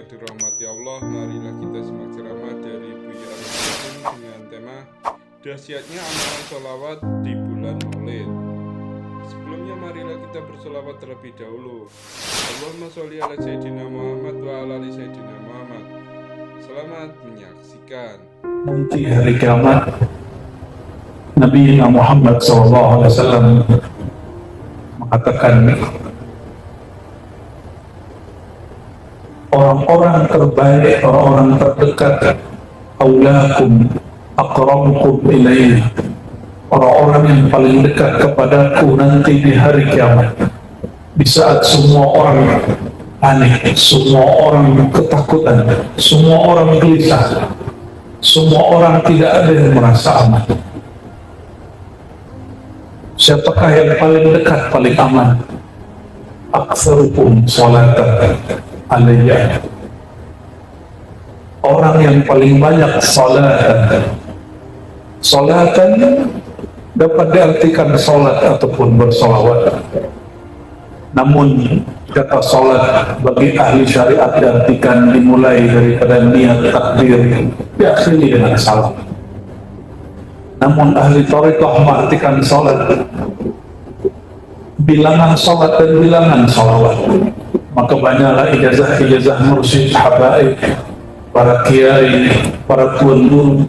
dirahmati Allah, marilah kita simak ceramah dari Buya Al-Qasim dengan tema dahsyatnya amalan sholawat di bulan Maulid. Sebelumnya marilah kita bersolawat terlebih dahulu. Allahumma sholli ala Sayyidina Muhammad wa ala ali Sayyidina Muhammad. Selamat menyaksikan. Nanti hari kiamat Nabi Muhammad SAW mengatakan, orang-orang terbaik, orang-orang terdekat, aulakum aqrabukum ilayya, orang-orang yang paling dekat kepadaku nanti di hari kiamat, di saat semua orang panik, semua orang ketakutan, semua orang gelisah, semua orang tidak ada yang merasa aman. Siapakah yang paling dekat, paling aman? Aktsarukum sholatan alayya, orang yang paling banyak salatan. Salatan dapat diartikan salat ataupun bersolawat, namun kata salat bagi ahli syariat diartikan dimulai daripada niat takbir diakhiri dengan salam. Namun ahli thariqah mengartikan salat bilangan salat dan bilangan salawat. Maka banyaklah ijazah-ijazah mursyid, habaib, para kiai, para tuan guru,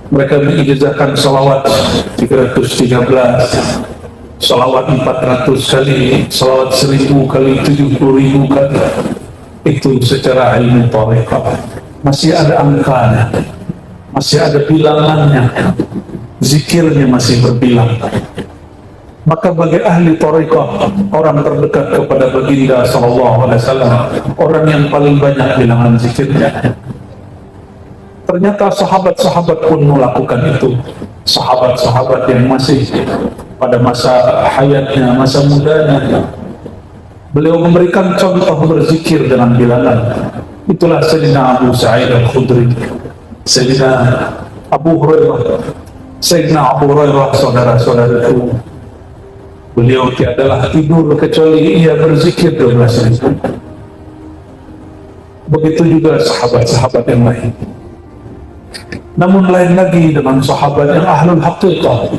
mereka mengijazahkan salawat 313, salawat 400 kali, salawat 1000 kali, 70.000 kali. Itu secara ilmu thariqah. Masih ada angkanya, masih ada bilangannya, zikirnya masih berbilang. Maka bagi ahli thariqah, orang terdekat kepada baginda SAW, orang yang paling banyak bilangan zikirnya. Ternyata sahabat-sahabat pun melakukan itu. Sahabat-sahabat yang masih pada masa hayatnya, masa mudanya, beliau memberikan contoh berzikir dengan bilangan. Itulah Sayyidina Abu Sa'id Al-Khudri, Sayyidina Abu Hurairah. Sayyidina Abu Hurairah, saudara-saudaraku, beliau tiadalah tidur kecuali ia berzikir 12.000. Begitu juga sahabat-sahabat yang lain. Namun lain lagi dengan sahabat yang ahlul haqiqah,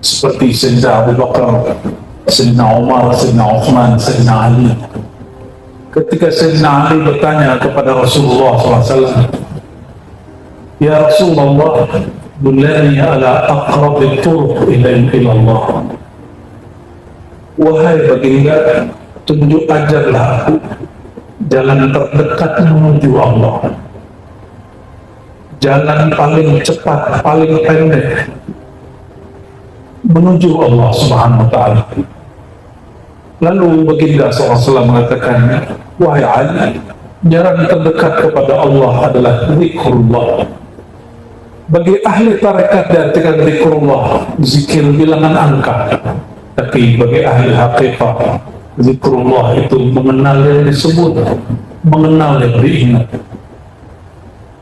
seperti Sayyidina Abu Bakar, Sayyidina Umar, Sayyidina Uthman, Sayyidina Ali. Ketika Sayyidina Ali bertanya kepada Rasulullah SAW, "Ya Rasulullah, dullani ala aqrabit turuq ila Allah." Wahai baginda, tunjuk ajarlah aku jalan terdekat menuju Allah, jalan paling cepat, paling pendek menuju Allah Subhanahu wa ta'ala. Lalu baginda SAW mengatakan, wahai Ali, jalan terdekat kepada Allah adalah zikrullah. Bagi ahli tarekat diartikan zikrullah, zikir bilangan angka. Tapi bagi ahli haqiqah, zikrullah itu mengenal yang disebut, mengenal yang diingat.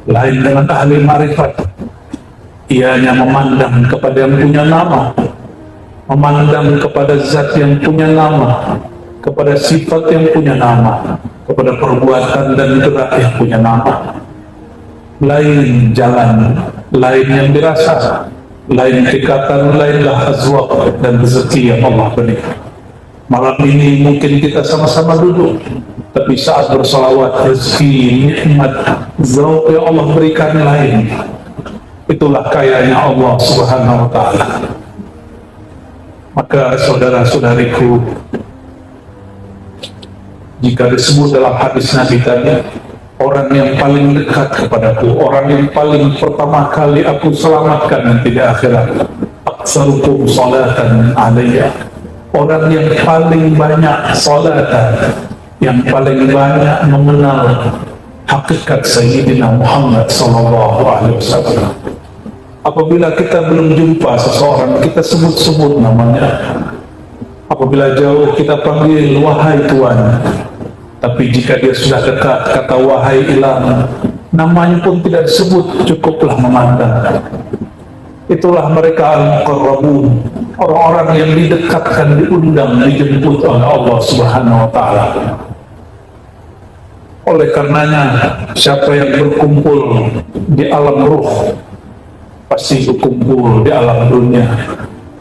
Lain dengan ahli marifat, ianya memandang kepada yang punya nama, memandang kepada zat yang punya nama, kepada sifat yang punya nama, kepada perbuatan dan gerak yang punya nama. Lain jalan, lain yang dirasa, lain tingkatan, lainlah azwaq dan rezeki yang Allah beri. Malam ini mungkin kita sama-sama duduk, tapi saat bersolawat, rezeki, nikmat, zauq yang Allah berikan lain. Itulah kayanya Allah Subhanahu wa ta'ala. Maka saudara-saudariku, jika disebut dalam hadis Nabi tadi, orang yang paling dekat kepadaku, orang yang paling pertama kali aku selamatkan nanti di akhirat, aktsarukum sholatan alayya, orang yang paling banyak sholatan, yang paling banyak mengenal hakikat Sayyidina Muhammad SAW. Apabila kita belum jumpa seseorang, kita sebut-sebut namanya. Apabila jauh, kita panggil wahai Tuhan. Tapi jika dia sudah dekat, kata wahai ilang, namanya pun tidak disebut, cukuplah memandang. Itulah mereka al-muqarrabun, orang-orang yang didekatkan, diundang, dijemput oleh Allah Subhanahu wa ta'ala. Oleh karenanya, siapa yang berkumpul di alam ruh pasti berkumpul di alam dunia.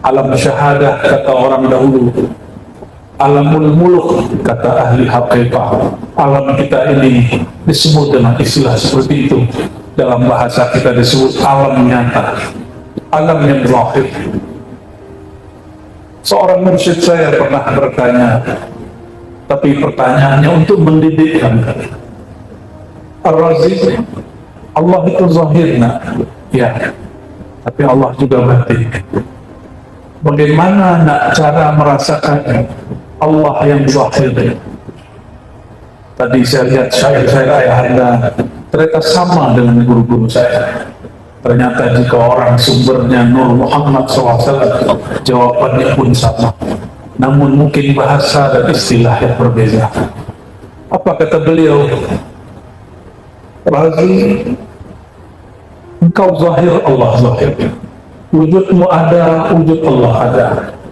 Alam syahadah kata orang dahulu, alamul muluk kata ahli haqiqah. Alam kita ini disebut dengan istilah seperti itu. Dalam bahasa kita disebut alam nyata, alam yang zahir. Seorang mursyid saya pernah bertanya, tapi pertanyaannya untuk mendidikkan. Ar-Razi, Allah itu zahirna, ya, tapi Allah juga batin. Bagaimana nak cara merasakan Allah yang zahir? Tadi saya lihat syair-syair ayahanda ternyata sama dengan guru-guru saya. Ternyata jika orang sumbernya Nur Muhammad SAW, jawabannya pun sama. Namun mungkin bahasa dan istilah yang berbeda. Apa kata beliau? Razi, engkau zahir, Allah zahir. Wujudmu ada, wujud Allah ada.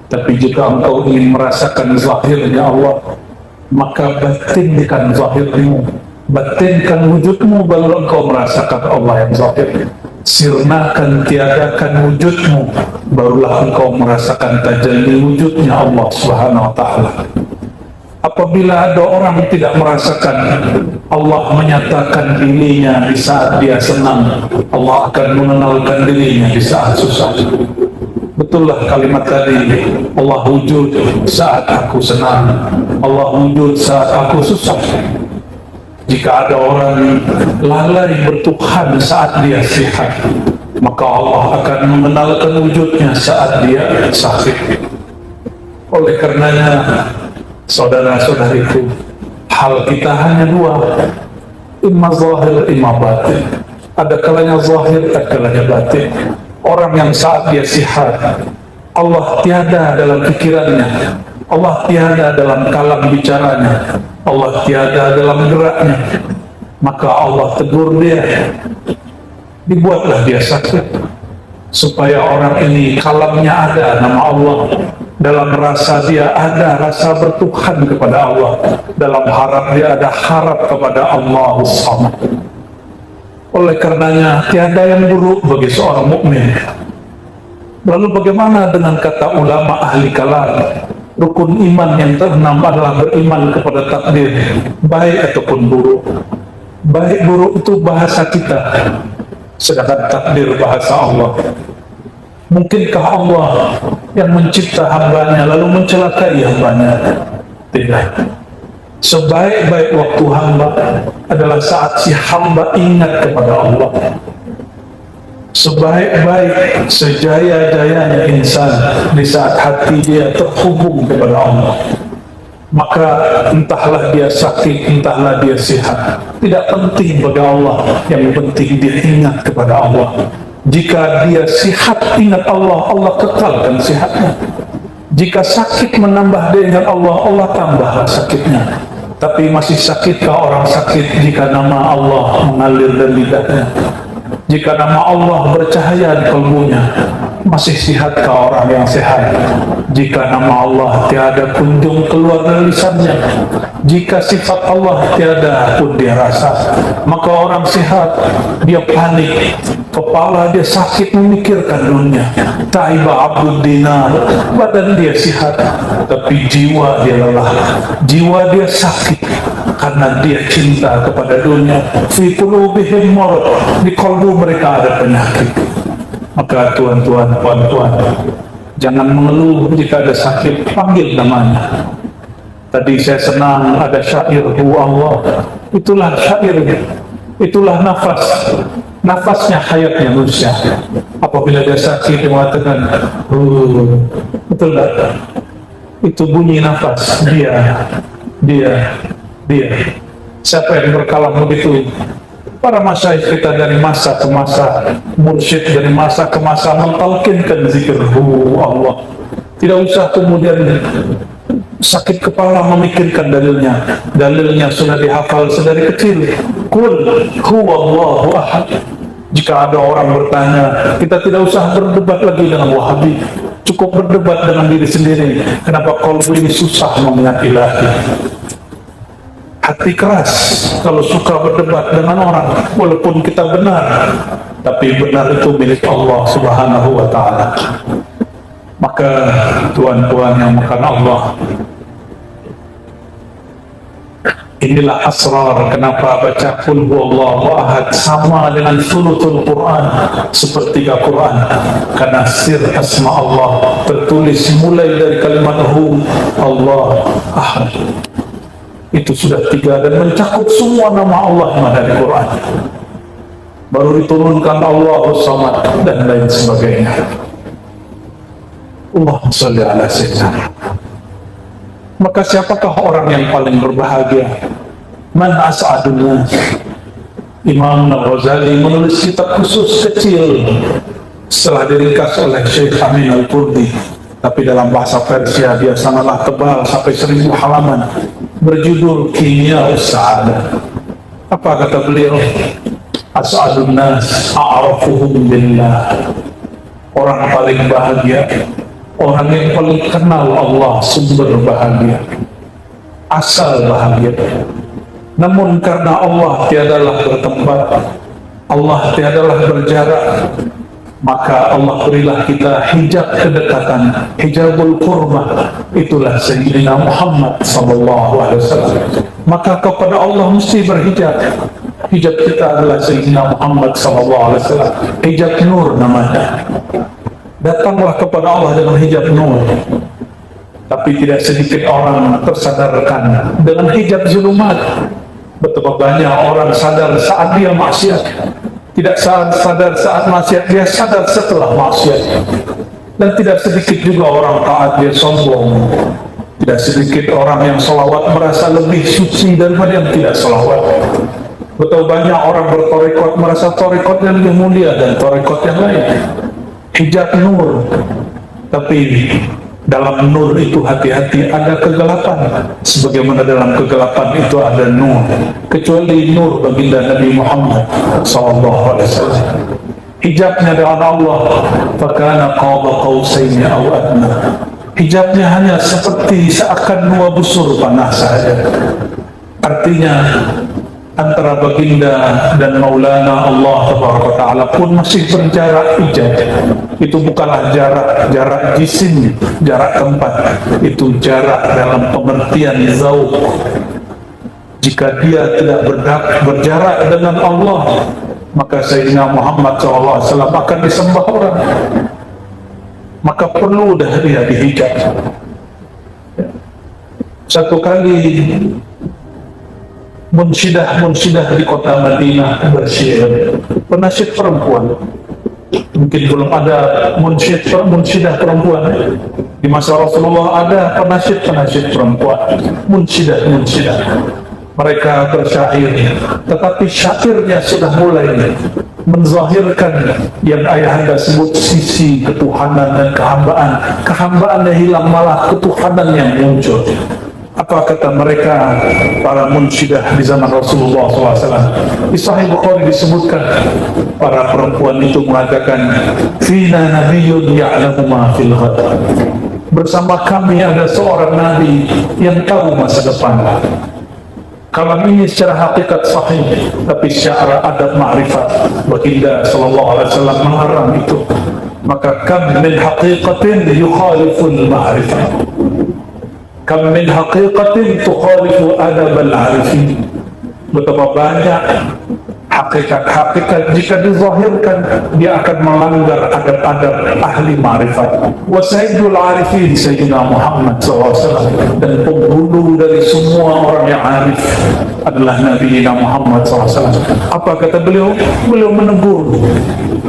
Tapi jika engkau ingin merasakan zahirnya Allah, maka batinkan zahirmu, batinkan wujudmu, baru engkau merasakan Allah yang zahir. Sirnakan, tiadakan wujudmu, barulah engkau merasakan tajalli wujudnya Allah Subhanahu wa ta'ala. Apabila ada orang tidak merasakan Allah menyatakan dirinya di saat dia senang, Allah akan mengenalkan dirinya di saat susah. Betullah kalimat tadi, Allah wujud saat aku senang, Allah wujud saat aku susah. Jika ada orang lalai bertuhan saat dia sehat, maka Allah akan mengenalkan wujudnya saat dia sakit. Oleh karenanya, saudara-saudariku, hal kita hanya dua, imma zahir, imma batin. Ada kalanya zahir, ada kalanya batin. Orang yang saat dia sehat, Allah tiada dalam pikirannya, Allah tiada dalam kalam bicaranya, Allah tiada dalam geraknya, maka Allah tegur dia, dibuatlah dia sakit, supaya orang ini kalamnya ada nama Allah, dalam rasa dia ada rasa bertuhan kepada Allah, dalam harap dia ada harap kepada Allah Samad. Oleh karenanya tiada yang buruk bagi seorang mukmin. Lalu bagaimana dengan kata ulama ahli kalam? Rukun iman yang keenam adalah beriman kepada takdir, baik ataupun buruk. Baik buruk itu bahasa kita, sedangkan takdir bahasa Allah. Mungkinkah Allah yang mencipta hambanya lalu mencelakai hambanya? Tidak. Sebaik-baik waktu hamba adalah saat si hamba ingat kepada Allah. Sebaik-baik, sejaya-jayanya insan di saat hati dia terhubung kepada Allah. Maka entahlah dia sakit, entahlah dia sehat, tidak penting bagi Allah. Yang penting dia ingat kepada Allah. Jika dia sehat ingat Allah, Allah kekalkan sehatnya. Jika sakit menambah dia ingat Allah, Allah tambahlah sakitnya. Tapi masih sakitkah orang sakit jika nama Allah mengalir dari lidahnya? Jika nama Allah bercahaya di kalbunya, masih sehatkah orang yang sehat? Jika nama Allah tiada kunjung keluar dari lisannya, jika sifat Allah tiada pun dia rasa, maka orang sehat dia panik, kepala dia sakit memikirkan dunia. Taiba abdul dinar, badan dia sehat, tapi jiwa dia lelah, jiwa dia sakit karena dia cinta kepada dunia. Fi qulubihim marad, di kalbu mereka ada penyakit. Maka tuan-tuan, puan-puan, jangan mengeluh jika ada sakit, panggil namanya. Tadi saya senang ada syair Hu Allah, itulah syairnya, itulah nafas, nafasnya hayatnya manusia. Apabila dia sakit dia mengatakan betul tak? Itu bunyi nafas dia. Siapa yang berkalam begitu? Para masyayikh kita dari masa ke masa, mursyid dari masa ke masa mentalkinkan zikir Allah. Tidak usah kemudian sakit kepala memikirkan dalilnya sudah dihafal sedari kecil. Qul huwallahu ahad. Jika ada orang bertanya, kita tidak usah berdebat lagi dengan Wahabi, cukup berdebat dengan diri sendiri. Kenapa kalbu ini susah mengingat ilahi? hati keras kalau suka berdebat dengan orang, walaupun kita benar, tapi benar itu milik Allah Subhanahu wa Ta'ala. Maka tuan-tuan yang makan Allah, inilah asrar kenapa baca Qul huwallahu ahad sama dengan sulutul Quran, sepertiga Quran, karena sir asma Allah tertulis mulai dari kalimat hu Allah ahad, itu sudah 3 dan mencakup semua nama Allah yang ada di Quran. Baru diturunkan Allahus Samad dan lain sebagainya. Allahumma shalli ala sayyidina. Maka siapakah orang yang paling berbahagia? Man as'adun nas. Imam Al-Ghazali menulis kitab khusus kecil setelah diringkas oleh Syekh Amin Al-Kurdi, tapi dalam bahasa Persia dia sangatlah tebal sampai 1000 halaman, berjudul Kimia Sa'adah. Apa kata beliau? As'adun nas a'rafuhum billah. Orang paling bahagia, orang yang paling kenal Allah, sumber bahagia, asal bahagia. Namun karena Allah tiadalah bertempat, Allah tiadalah berjarak, maka Allah berilah kita hijab kedekatan, hijabul qurbah, itulah Sayyidina Muhammad SAW. Maka kepada Allah mesti berhijab. Hijab kita adalah Sayyidina Muhammad SAW, hijab nur namanya. Datanglah kepada Allah dengan hijab nur. Tapi tidak sedikit orang tersadarkan dengan hijab zulumat. Betapa banyak orang sadar saat dia maksiat, tidak sadar saat maksiat, dia sadar setelah maksiat. Dan tidak sedikit juga orang taat dia sombong. Tidak sedikit orang yang sholawat merasa lebih suci daripada yang tidak sholawat. Betapa banyak orang bertorikot merasa torikotnya lebih mulia dan torikot yang lain. Hijab nur, tapi dalam nur itu hati-hati, ada kegelapan, sebagaimana dalam kegelapan itu ada nur, kecuali nur baginda Nabi Muhammad SAW. Hijabnya dengan Allah, fakana qaba qausaini aw adna. Hijabnya hanya seperti seakan 2 busur panah saja. Artinya antara baginda dan Maulana Allah Ta'ala pun masih berjarak hijab. Itu bukanlah jarak jisim, jarak tempat, itu jarak dalam pengertian zauq. Jika dia tidak berjarak dengan Allah, maka Sayyidina Muhammad SAW akan disembah orang. Maka perlu dah dia dihijab. Satu kali munsyidah di kota Madinah bersyair, penasihat perempuan. Mungkin belum ada munsyidah perempuan. Di masa Rasulullah ada penasihat perempuan, munsyidah. Mereka bersyair, tetapi syairnya sudah mulai menzahirkan yang ayahanda sebut sisi ketuhanan dan kehambaan. Kehambaannya hilang, malah ketuhanan yang muncul. Apa kata mereka, para munsyidah di zaman Rasulullah SAW? Di Sahih Bukhari disebutkan, para perempuan itu mengatakan, Fina nabiyyun ya'lamu ma fil ghad. Bersama kami ada seorang nabi yang tahu masa depan. Kalam ini secara hakikat sahih, tapi secara adab ma'rifat baginda sallallahu alaihi wasallam mengharam itu. Maka kam min haqiqatin yukhaliful ma'rifah, kam min haqiqatin tukhalifu adab al-arifin. Betapa banyak hakikat jika dizahirkan dia akan melanggar adab-adab ahli ma'rifat. Wa sayyidul arifin Sayyidina Muhammad SAW, dan penghulu dari semua orang yang arif adalah Nabi Muhammad SAW. Apa kata beliau? Beliau menegur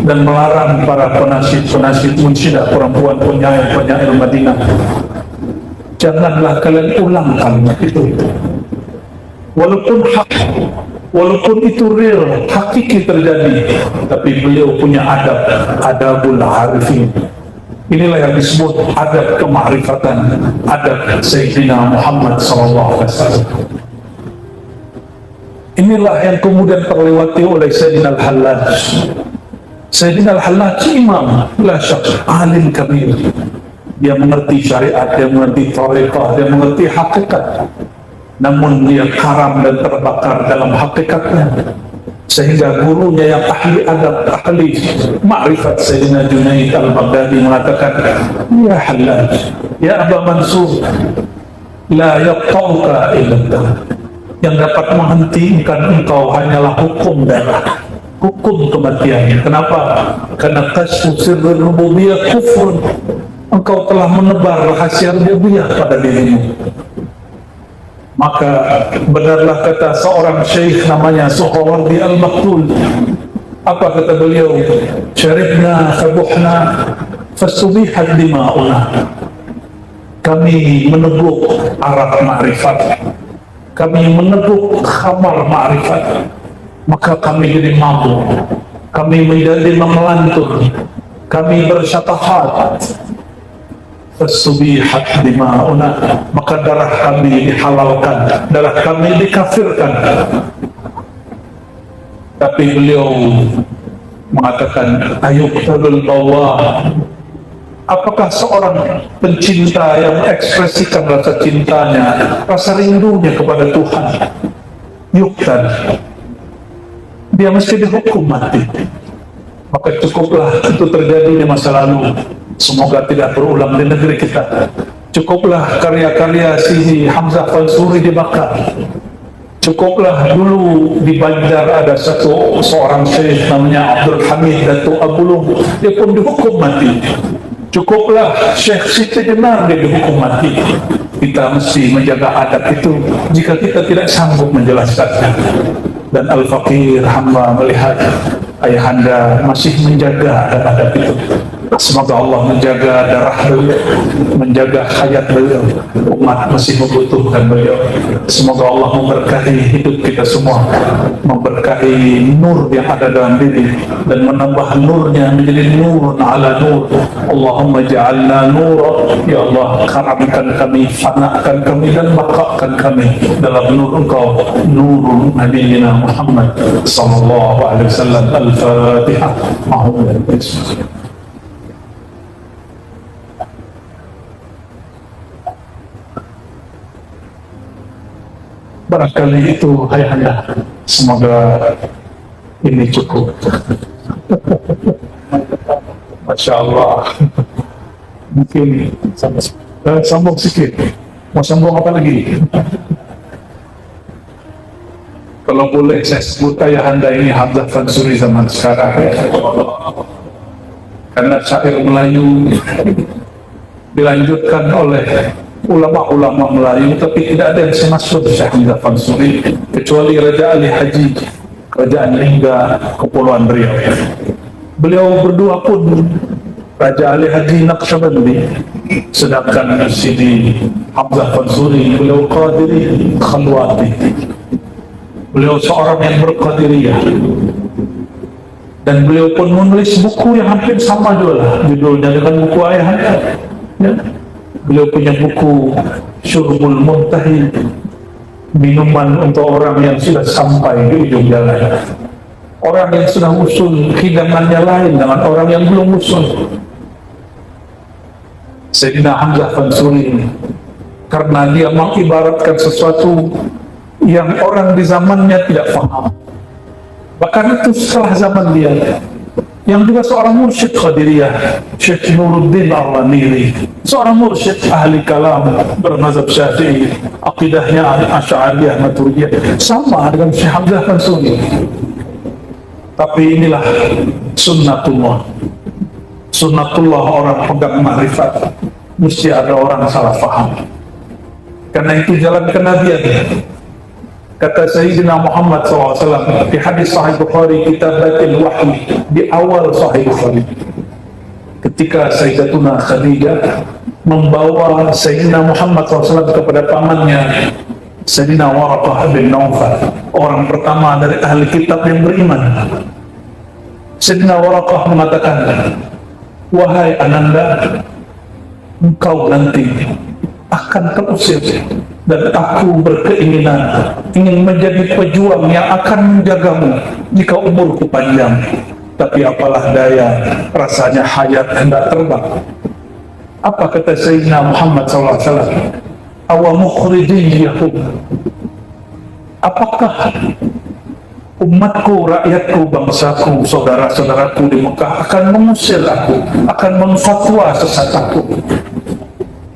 dan melarang para penasihat munsyidah perempuan, penyair Madinah, janganlah kalian ulang kalimat itu. Walaupun itu real, hakiki terjadi, tapi beliau punya adabul arifin. Inilah yang disebut adab kemakrifatan, adab Sayyidina Muhammad SAW. Inilah yang kemudian terlewati oleh Sayyidina Al-Hallaj. Sayyidina Al-Hallaj imam, la syak, alim kabir. Dia mengerti syariat, dia mengerti tariqah, dia mengerti hakikat. namun dia karam dan terbakar dalam hakikatnya, sehingga gurunya yang ahli adab, ahli ma'rifat Sayyidina Junaid al-Baghdadi mengatakan, ya Hallaj, ya Aba Mansur, la yaqta'uka illa, yang dapat menghentikan engkau hanyalah hukum darah, hukum kematian. Kenapa? Karena kasfu sirri rububiyah kufur, engkau telah menebar rahasia rububiyah pada dirimu. Maka benarlah kata seorang syekh namanya Suhrawardi Al-Maktul. Apa kata beliau? Syaribna fabuhna fasubihat dima'una. Kami meneguk arak ma'rifat, kami meneguk khamar ma'rifat, maka kami jadi mabuk, kami menjadi memelantur, kami bersyatahat. Fasubihat dima'una, maka darah kami dihalalkan, darah kami dikafirkan. Tapi beliau mengatakan, ayuqtalul bawah, apakah seorang pencinta yang mengekspresikan rasa cintanya, rasa rindunya kepada Tuhan, yuqtal, dia mesti dihukum mati? Maka cukuplah itu terjadi di masa lalu, semoga tidak berulang di negeri kita. Cukuplah karya-karya Sidi Hamzah Fansuri dibakar. Cukuplah dulu di Bandar ada seorang syekh namanya Abdul Hamid Datuk Abulung, dia pun dihukum mati. Cukuplah Syekh Siti Jenar, dia dihukum mati. Kita mesti menjaga adab itu jika kita tidak sanggup menjelaskannya. Dan Al-Faqir hamba melihat ayahanda masih menjaga adab itu. Semoga Allah menjaga darah beliau, menjaga hayat beliau. Umat masih membutuhkan beliau. Semoga Allah memberkahi hidup kita semua, memberkahi nur yang ada dalam diri, dan menambah nurnya menjadi nurun ala nur. Allahumma ja'alna nur. Ya Allah, karamkan kami, fanakan kami, dan bakakan kami dalam nur Engkau, nurun Nabiina Muhammad sallallahu alaihi wasallam. Al-Fatihah. Barangkali itu ayahanda, semoga ini cukup. Masya Allah. Mungkin sambung sedikit. Mau sambung apa lagi? Kalau boleh saya sebut ayahanda ini Hamzah Fansuri zaman sekarang, karena syair Melayu dilanjutkan oleh ulama-ulama Melayu, tapi tidak ada yang semasuk Syekh Hamzah Fansuri kecuali Raja Ali Haji, Kerajaan Lingga, Kepulauan Riau. Beliau berdua pun Raja Ali Haji Naqsyabandi, sedangkan Sidi Hamzah Fansuri beliau Qadiri Khalwati. Beliau seorang yang berqadiriyah, dan beliau pun menulis buku yang hampir sama juga judulnya dengan buku ayahanda. Ya. Beliau punya buku Syurbul Muntahi, minuman untuk orang yang sudah sampai di ujung jalan, orang yang sudah usul hidangannya lain dengan orang yang belum usul. Sayyidina Hamzah Fansuri, karena dia mengibaratkan sesuatu yang orang di zamannya tidak paham, bahkan itu setelah zaman dia, yang juga seorang mursyid Qadiriyah, Syekh Nuruddin Al-Niri, seorang mursyid ahli kalam bermazhab Syafi'i, akidahnya Asy'ariyah Maturidiyah, sama dengan Syekh Hamzah Fansuri. Tapi inilah sunnatullah. Sunnatullah orang pegang ma'rifat, mesti ada orang salah faham. Karena itu jalan kenabian. Kata Sayyidina Muhammad SAW di hadis Sahih Bukhari, Kitabatul Wahyi, di awal Sahih Bukhari, ketika Sayyidatuna Khadijah membawa Sayyidina Muhammad SAW kepada pamannya Sayyidina Waraqah bin Naufal, orang pertama dari ahli kitab yang beriman. Sayyidina Waraqah mengatakan, wahai Ananda, engkau nanti akan terusir, dan aku berkeinginan ingin menjadi pejuang yang akan menjagamu jika umurku panjang. Tapi apalah daya, rasanya hayat hendak terbang. Apa kata Sayyidina Muhammad SAW? awa mukhrijiyahum, apakah umatku, rakyatku, bangsaku, saudara-saudaraku di Mekah akan mengusir aku, akan memfatwa sesat aku?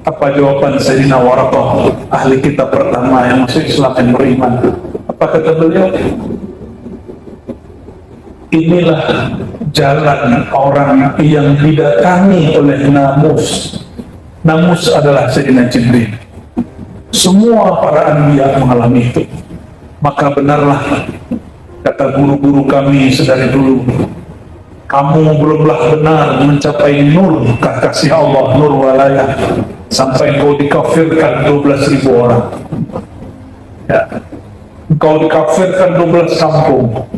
Apa jawaban Sayyidina Waraqah, ahli kitab pertama yang masuk Islam yang beriman? Apa kata beliau? Inilah jalan orang yang didatangi oleh namus. Namus adalah Sayyidina Jibril. Semua para anbiya mengalami itu. Maka benarlah kata guru-guru kami sedari dulu, kamu belumlah benar mencapai nur kasih Allah, nur walayah, sampai engkau dikafirkan 12.000 orang. Ya. Engkau dikafirkan 12 kampung.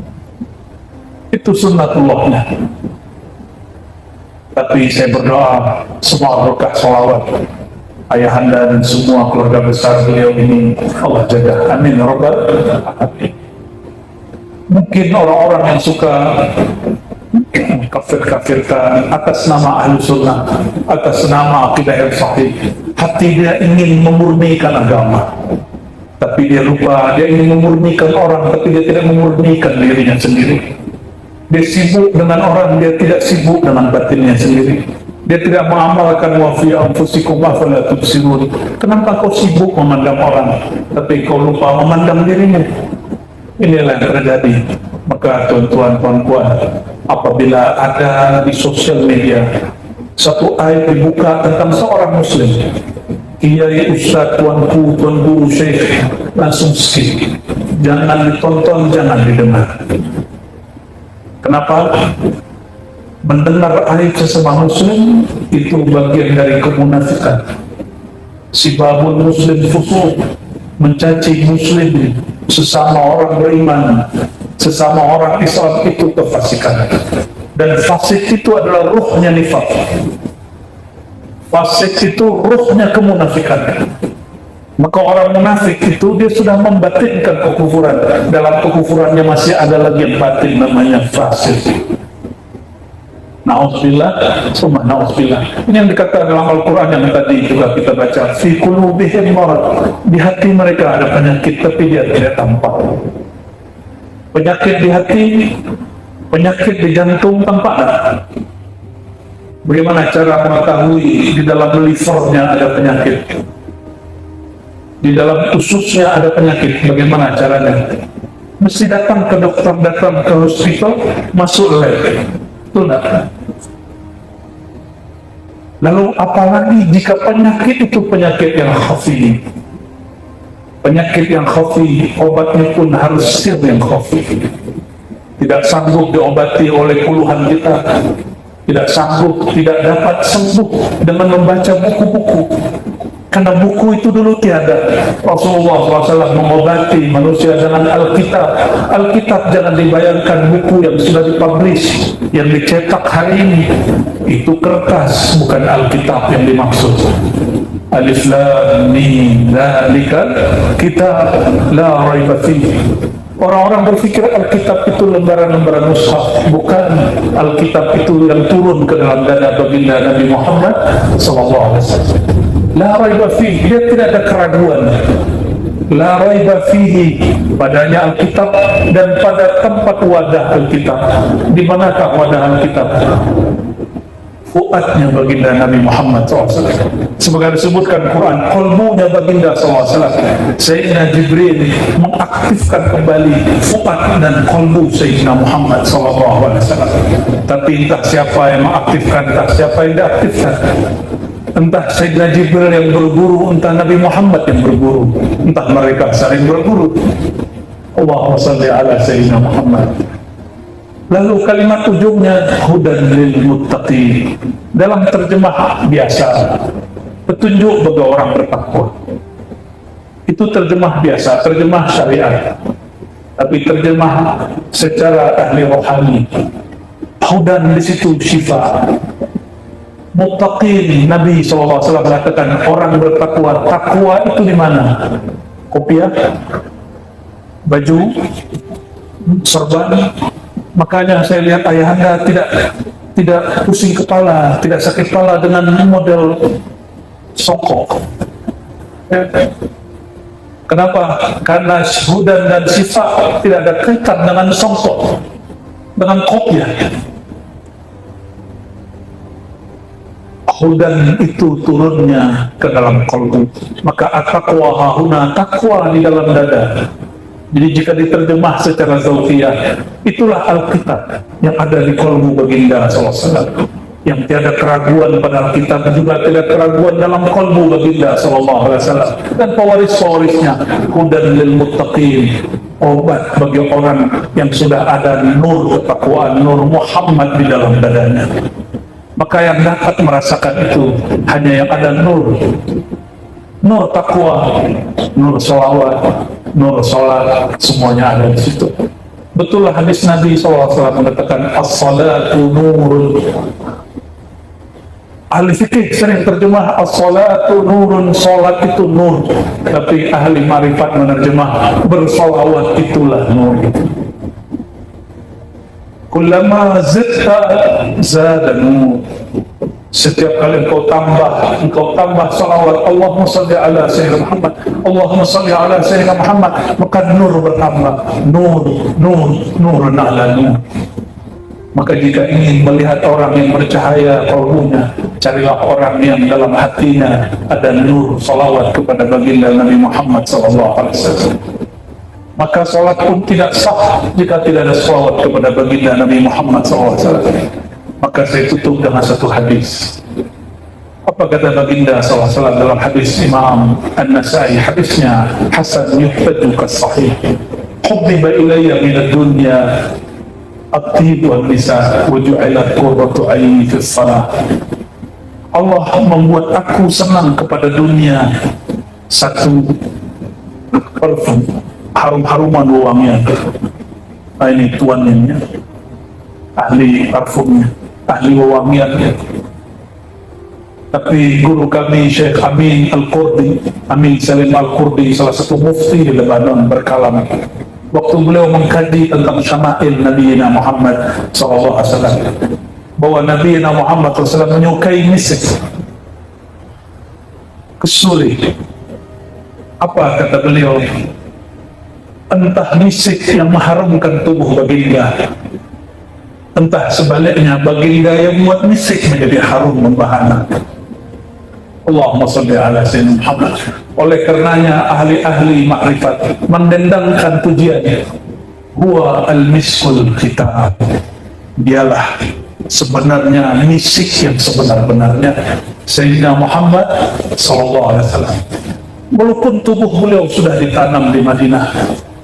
Itu sunnatullahnya. Tapi saya berdoa semua berkah salawat ayahanda dan semua keluarga besar beliau ini Allah jaga. Amin ya rabbal alamin. Mungkin orang-orang yang suka kafir-kafirkan atas nama ahlu sunnah, atas nama akidah yang sahih, hati dia ingin memurnikan agama, tapi dia lupa. Dia ingin memurnikan orang, tapi dia tidak memurnikan dirinya sendiri. Dia sibuk dengan orang, dia tidak sibuk dengan batinnya sendiri. Dia tidak mengamalkan wa fi anfusikum afala tubsirun. Kenapa kau sibuk memandang orang, tapi kau lupa memandang dirimu? Inilah yang terjadi. Maka tuan-tuan, puan-puan, apabila ada di sosial media satu ayat dibuka tentang seorang muslim, kiai, ustaz, tuanku, tuan guru, syekh, langsung skip. Jangan ditonton, jangan didengar. Kenapa? Mendengar ayat sesama muslim itu bagian dari kemunafikan. Sibabul muslim fusuq, mencaci muslim, sesama orang beriman, sesama orang Islam, itu kefasikan. Dan fasik itu adalah ruhnya nifaq. Fasik itu ruhnya kemunafikan. Maka orang munafik itu dia sudah membatinkan kekufuran. Dalam kekufurannya masih ada lagi yang batin, namanya fasik. Na'udzubillah, summa na'udzubillah. Ini yang dikatakan dalam Al-Quran yang tadi juga kita baca. Fi qulubihim marad, di hati mereka ada penyakit tapi dia tidak tampak. Penyakit di hati, penyakit di jantung tampak tak? Bagaimana cara mengetahui di dalam livernya ada penyakit? Di dalam ususnya ada penyakit, bagaimana caranya? Mesti datang ke dokter, datang ke hospital, masuk lab. Itu enggak. Lalu apalagi jika penyakit itu penyakit yang khafi. Penyakit yang khafi, obatnya pun harus sir yang khafi. Tidak sanggup diobati oleh puluhan kita. Tidak sanggup, tidak dapat sembuh dengan membaca buku-buku. Karena buku itu dulu tiada. Rasulullah SAW mengobati manusia dengan Alkitab. Alkitab jangan dibayangkan buku yang sudah dipublish, yang dicetak hari ini. Itu kertas, bukan Alkitab yang dimaksud. Alif Lam Mim, dzalikal kitab la raiba fihi. Orang-orang berpikir Alkitab itu lembaran-lembaran mushaf. Bukan. Alkitab itu yang turun ke dalam dada baginda Nabi Muhammad SAW. La raiba fihi, dia tidak ada keraguan. La raiba fihi, padanya Alkitab dan pada tempat wadah Alkitab. Di manakah wadah Alkitab? Fuadnya baginda Nabi Muhammad SAW. Sebagai disebutkan Quran, qalbunya baginda SAW. Sayyidina Jibril mengaktifkan kembali fuad dan qalbu Sayyidina Muhammad SAW. Tapi entah siapa yang mengaktifkan, entah siapa yang diaktifkan. Entah Sayyidina Jibril yang berguru, entah Nabi Muhammad yang berguru, entah mereka saling berguru. Allahumma salli ala Sayyidina Muhammad. Lalu kalimat ujungnya hudan lil muttaqin. Dalam terjemah biasa, petunjuk bagi orang bertakwa. Itu terjemah biasa, terjemah syariat. Tapi terjemah secara ahli rohani. Hudan di situ syifa. Muttaqin, Nabi SAW mengatakan orang bertakwa. Takwa itu di mana? Kopiah, baju, serban. Makanya saya lihat ayahanda tidak pusing kepala, tidak sakit kepala dengan model songkok. Kenapa? Karena hudan dan sifat tidak ada kaitan dengan songkok, dengan kopiah. Hudan itu turunnya ke dalam kalbu, maka at-taqwa hahuna, takwa di dalam dada. Jadi jika diterjemah secara zauqiyah, itulah Alkitab yang ada di kalbu baginda SAW, yang tiada keraguan pada Alkitab, juga tidak keraguan dalam kalbu baginda SAW, dan pewaris-pewarisnya hudan lil muttaqin, obat bagi orang yang sudah ada nur ketakwaan, nur Muhammad di dalam dadanya. Maka yang dapat merasakan itu hanya yang ada nur takwa, nur sholawat, nur sholat, semuanya ada di situ. Betullah hadis Nabi SAW mengatakan as-salatu nurun. Ahli fikih sering terjemah as-salatu nurun, sholat itu nur, tapi ahli marifat menerjemah bersolawat itulah nur. Kullama zidta zada nur. Setiap kali engkau tambah salawat, Allahumma salli ala sayyidina Muhammad, Allahumma salli ala sayyidina Muhammad, maka nur bertambah, nurun ala nur. Maka jika ingin melihat orang yang bercahaya kalbunya, carilah orang yang dalam hatinya ada nur salawat kepada baginda Nabi Muhammad SAW. Maka salat pun tidak sah jika tidak ada salawat kepada baginda Nabi Muhammad SAW. Maka saya tutup dengan satu hadis. Apa kata baginda SAW dalam hadis Imam An-Nasai, hadisnya Hasan yuhtaju kas-sahih. Hubbiba ilayya minad dunya at-tib wal nisa wa ju'ilat qurratu 'aini fis salah. Allah membuat aku senang kepada dunia satu parfum, harum-haruman wangian. Nah, ini tuannya, ahli parfumnya, ahli wewangiannya. Tapi guru kami Syekh Amin Al-Qurdi, Amin Salim Al-Qurdi, salah satu mufti di Lebanon, berkalam waktu beliau mengkaji tentang syama'il Nabi Muhammad SAW, bahwa Nabi Muhammad SAW menyukai misik, kesuri. Apa kata beliau? Entah misik yang mengharamkan tubuh baginda, entah sebaliknya baginda yang membuat misik menjadi harum membahana. Allahumma salli ala sayyidina Muhammad. Oleh karenanya ahli-ahli makrifat mendendangkan pujiannya, huwa al-miskul khitab. Dialah sebenarnya misik yang sebenar-benarnya, Sayyidina Muhammad SAW. Walaupun tubuh beliau sudah ditanam di Madinah,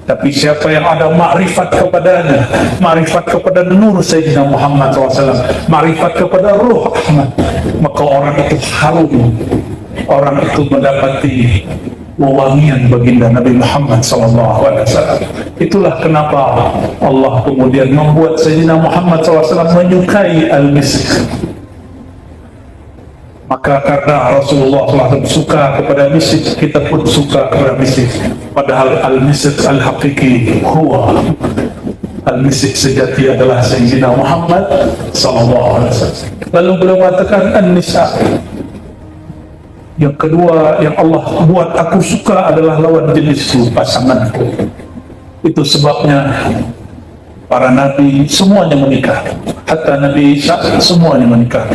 tapi siapa yang ada makrifat kepadanya, makrifat kepada nur Sayyidina Muhammad SAW, makrifat kepada Ruh Ahmad, maka orang itu harum, orang itu mendapati wewangian baginda Nabi Muhammad SAW. Itulah kenapa Allah kemudian membuat Sayyidina Muhammad SAW menyukai al-misk. Maka karena Rasulullah SAW suka kepada misik, kita pun suka kepada misik. Padahal al-misik al-haqiqi huwa, al-misik sejati adalah Sayyidina Muhammad SAW. Lalu beliau mengatakan an-nisa. Yang kedua yang Allah buat aku suka adalah lawan jenisku, pasanganku. Itu sebabnya para nabi semuanya menikah, hatta Nabi Isa semuanya menikah.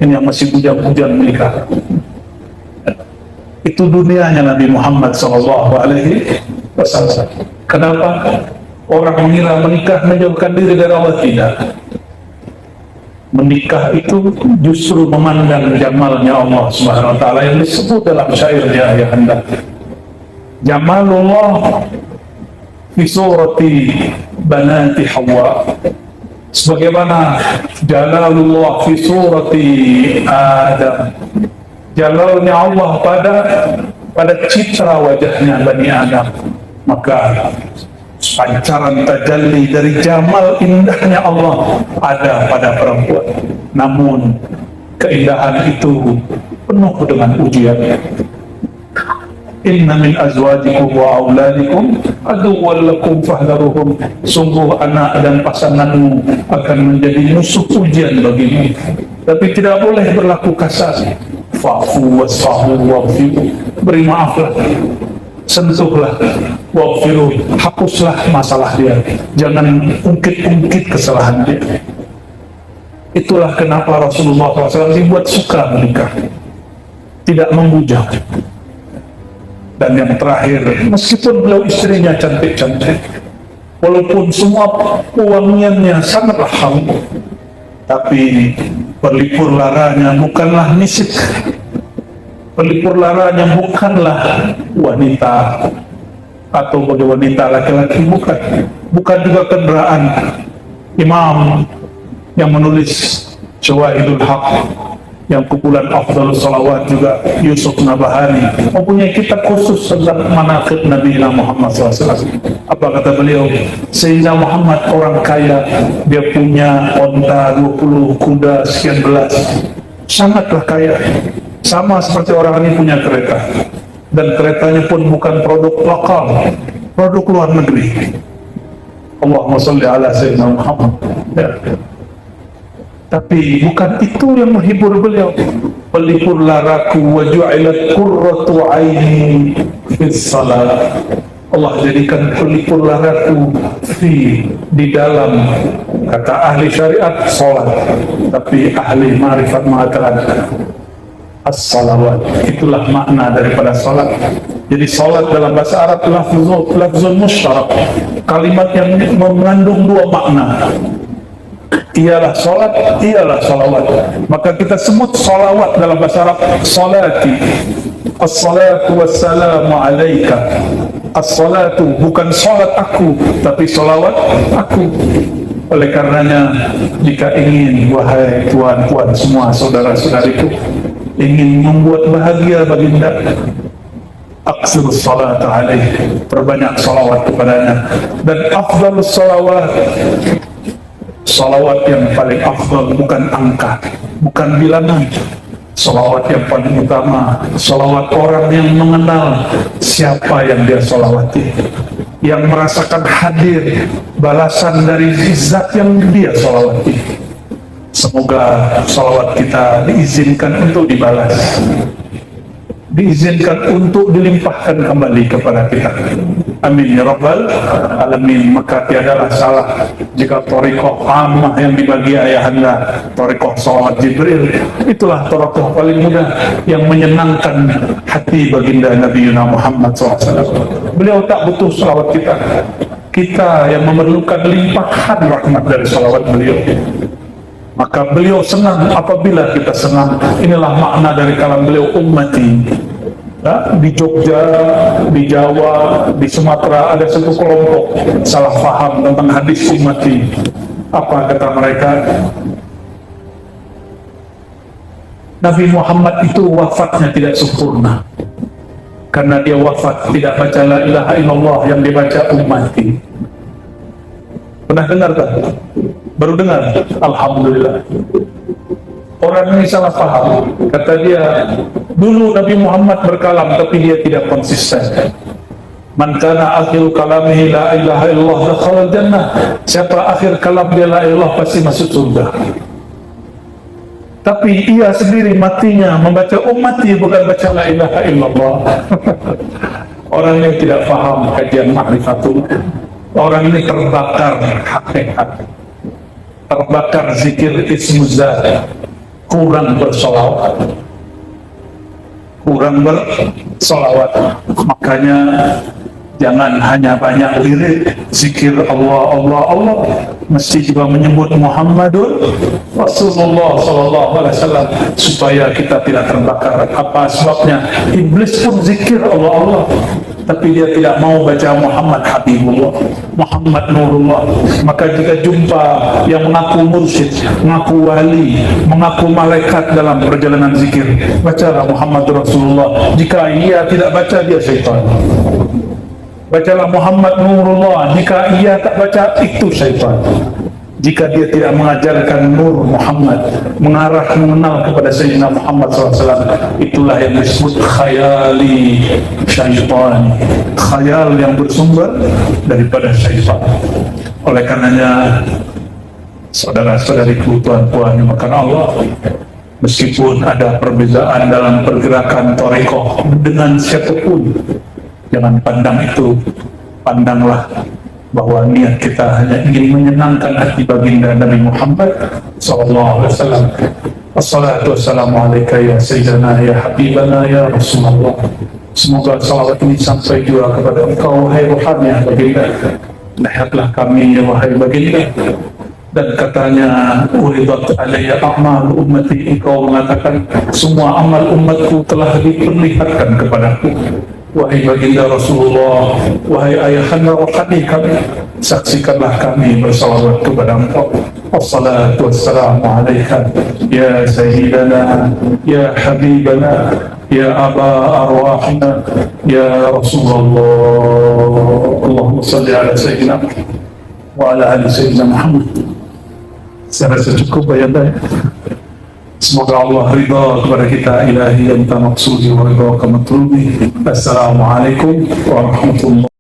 Ini yang masih bujang-bujang menikah. Itu dunianya Nabi Muhammad SAW. Kenapa? Orang mengira menikah menjauhkan diri dari Allah. Tidak. Menikah itu justru memandang jamalnya Allah Subhanahu wa ta'ala yang disebut dalam syairnya ayahanda. Jamalullah fi surati banati Hawa, sebagaimana jalalullah fi surati Adam, jalalnya Allah pada citra wajahnya Bani Adam. Maka pancaran tajalli dari jamal indahnya Allah ada pada perempuan. Namun keindahan itu penuh dengan ujian. Inna min azwajikum wa auladikum aduwwan lakum fahdharuhum. Sungguh anak dan pasanganmu akan menjadi musuh ujian bagimu, tapi tidak boleh berlaku kasar. fa'fu wasfahu waghfiru, beri maaflah, sentuhlah, waghfiru, hapuslah masalah dia, jangan ungkit-ungkit kesalahan dia. Itulah kenapa Rasulullah SAW dibuat suka menikah, tidak membujak. Dan yang terakhir, meskipun beliau istrinya cantik-cantik, walaupun semua wangiannya sangatlah harum, tapi pelipur laranya bukanlah nisik, pelipur laranya bukanlah wanita atau bagi wanita laki-laki, bukan juga kendaraan. Imam yang menulis Syawahidul Haq, yang kumpulan Afdhalus Salawat juga, Yusuf Nabahani, mempunyai kitab khusus tentang manaqib Nabi Muhammad SAW. Apa kata beliau? Sayyidina Muhammad orang kaya, dia punya onta 20, kuda sekian belas, sangatlah kaya, sama seperti orang ini punya kereta, dan keretanya pun bukan produk lokal, produk luar negeri. Allahumma sholli ala Sayyidina Muhammad ya. Tapi bukan itu yang menghibur beliau. Pelipur laraku wa ju'ilat qurratu aini fis salat. Allah jadikan pelipur laraku di dalam, kata ahli syariat, salat. Tapi ahli ma'rifat mengatakan as-salawat. Itulah makna daripada salat. Jadi salat dalam bahasa Arab lafzun musytarak, kalimat yang mengandung dua makna. Ialah salat, ialah salawat. Maka kita sebut salawat dalam bahasa Arab salati. As-salatu wassalamu alaika. As-salatu bukan salat aku, tapi salawat aku. Oleh karenanya, jika ingin, wahai tuan-tuan semua, saudara-saudariku, ingin membuat bahagia baginda, aksirus salat alaih, perbanyak salawat kepadanya. Dan afdalus salawat, salawat yang paling afdal bukan angka, bukan bilangan. Salawat yang paling utama, salawat orang yang mengenal siapa yang dia salawati, yang merasakan hadir balasan dari zat yang dia salawati. Semoga salawat kita diizinkan untuk dibalas, diizinkan untuk dilimpahkan kembali kepada kita. Amin ya rabbal alamin. Maka tiadalah salah jika thariqah ammah yang dibagi ayahanda, thariqah salawat Jibril, itulah thariqah paling mudah yang menyenangkan hati baginda Nabi Muhammad SAW. Beliau tak butuh salawat kita, kita yang memerlukan limpahan rahmat dari salawat beliau. Maka beliau senang apabila kita senang. Inilah makna dari kalam beliau, ummati. Nah, di Jogja, di Jawa, di Sumatera ada satu kelompok salah faham tentang hadis ummati. Apa kata mereka? Nabi Muhammad itu wafatnya tidak sempurna, karena dia wafat tidak baca la ilaha illallah, yang dibaca ummati. Pernah dengar tak? Baru dengar? Alhamdulillah. Orang ini salah paham. Kata dia, dulu Nabi Muhammad berkalam tapi dia tidak konsisten. Man kana akhir kalamihi la ilaha illallah dakhala jannah. Siapa akhir kalam dia la ilallah pasti masuk surga. Tapi ia sendiri matinya membaca ummati, bukan baca la ilaha illallah. Orang yang tidak paham kajian ma'rifatul, orang ini terbakar hakikat, terbakar zikir ismuzat, kurang bersolawat, kurang bersolawat. Makanya jangan hanya banyak lirik zikir Allah Allah Allah, mesti juga menyebut Muhammadun Rasulullah SAW, supaya kita tidak terbakar. Apa sebabnya? Iblis pun zikir Allah Allah, tapi dia tidak mau baca Muhammad Habibullah, Muhammad Nurullah. Maka jika jumpa yang mengaku mursyid, mengaku wali, mengaku malaikat dalam perjalanan zikir, bacalah Muhammad Rasulullah. Jika ia tidak baca, dia syaitan. Bacalah Muhammad Nurullah. Jika ia tak baca, itu syaitan. Jika dia tidak mengajarkan Nur Muhammad, mengarah mengenal kepada Sayyidina Muhammad SAW, itulah yang disebut khayali syaitan, khayal yang bersumber daripada syaitan. Oleh karenanya, saudara-saudariku, tuan-tuan yang makan Allah, Meskipun ada perbezaan dalam pergerakan thariqah dengan siapapun, jangan pandang itu, pandanglah bahwa niat kita hanya ingin menyenangkan hati baginda Nabi Muhammad SAW. Assalatu wassalamu alaika ya Sayyidina ya Habibana ya Rasulullah. Semoga salawat ini sampai juga kepada engkau wahai ruhani baginda. Nasihatlah kami ya wahai baginda. Dan katanya uridat alayya a'mal ummati, engkau mengatakan semua amal umatku telah diperlihatkan kepadaku. Wahai baginda Rasulullah, wahai ayahanda rohani kami, saksikanlah kami bersalawat kepada engkau. Assalatu wassalamu alaika ya sayyidana ya habibana ya aba arwahina ya Rasulullah. Allahumma salli ala sayyidina wa ala ali sayyidina Muhammad. Saya rasa cukup bayanda. Semoga Allah ridha kepada kita. Ilahi anta maqsudi wa ridha ka matlubi. Assalamualaikum warahmatullahi